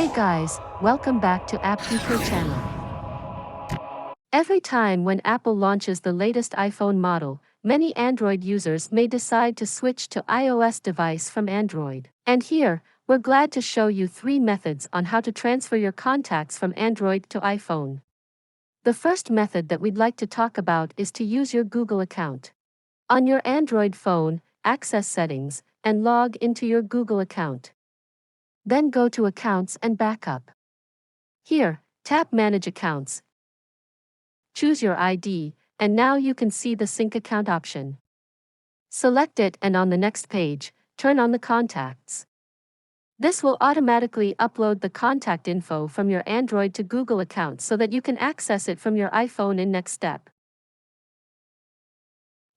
Hey guys, welcome back to AppGeeker channel. Every time when Apple launches the latest iPhone model, many Android users may decide to switch to iOS device from Android. And here, we're glad to show you 3 methods on how to transfer your contacts from Android to iPhone. The first method that we'd like to talk about is to use your Google account. On your Android phone, access settings, and log into your Google account. Then go to Accounts and Backup. Here, tap Manage Accounts. Choose your ID, and now you can see the Sync Account option. Select it and on the next page, turn on the Contacts. This will automatically upload the contact info from your Android to Google account so that you can access it from your iPhone in next step.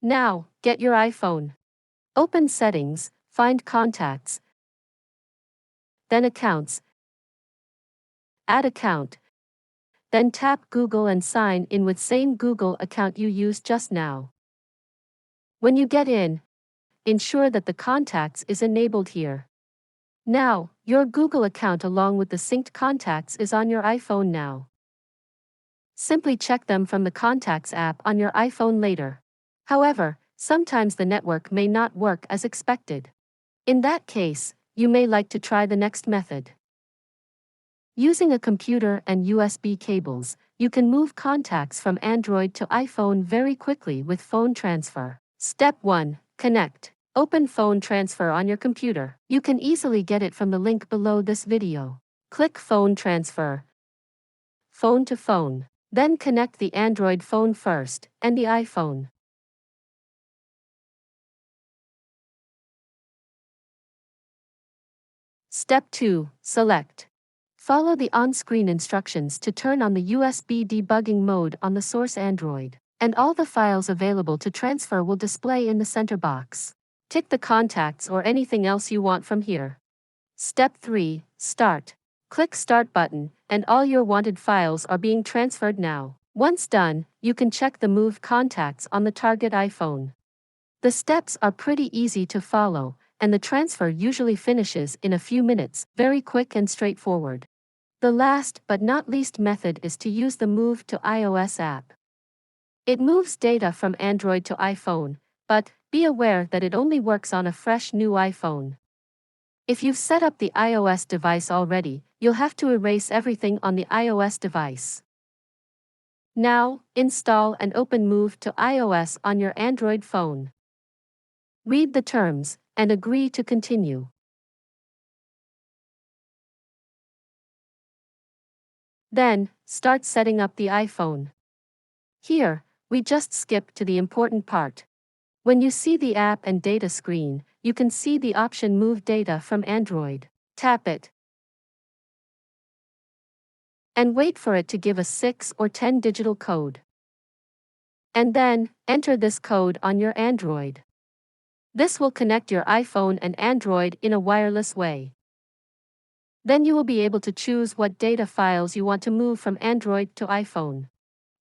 Now, get your iPhone. Open Settings, find Contacts, then Accounts, add account, then tap Google and sign in with same Google account you used just now. When you get in, ensure that the Contacts is enabled here. Now, your Google account along with the synced contacts is on your iPhone now. Simply check them from the Contacts app on your iPhone later. However, sometimes the network may not work as expected. In that case, you may like to try the next method. Using a computer and USB cables, you can move contacts from Android to iPhone very quickly with phone transfer. Step 1. Connect. Open phone transfer on your computer. You can easily get it from the link below this video. Click Phone Transfer. Phone to phone. Then connect the Android phone first, and the iPhone. Step 2. Select. Follow the on-screen instructions to turn on the USB debugging mode on the source Android, and all the files available to transfer will display in the center box. Tick the contacts or anything else you want from here. Step 3. Start. Click Start button, and all your wanted files are being transferred now. Once done, you can check the moved contacts on the target iPhone. The steps are pretty easy to follow, and the transfer usually finishes in a few minutes, very quick and straightforward. The last but not least method is to use the Move to iOS app. It moves data from Android to iPhone, but be aware that it only works on a fresh new iPhone. If you've set up the iOS device already, you'll have to erase everything on the iOS device. Now, install and open Move to iOS on your Android phone. Read the terms, and agree to continue. Then, start setting up the iPhone. Here, we just skip to the important part. When you see the app and data screen, you can see the option Move Data from Android. Tap it. And wait for it to give a 6 or 10 digital code. And then, enter this code on your Android. This will connect your iPhone and Android in a wireless way. Then you will be able to choose what data files you want to move from Android to iPhone.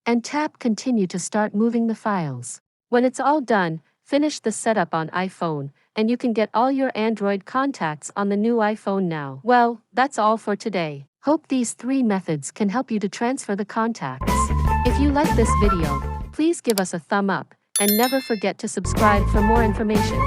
And tap Continue to start moving the files. When it's all done, finish the setup on iPhone, and you can get all your Android contacts on the new iPhone now. Well, that's all for today. Hope these 3 methods can help you to transfer the contacts. If you like this video, please give us a thumb up, and never forget to subscribe for more information.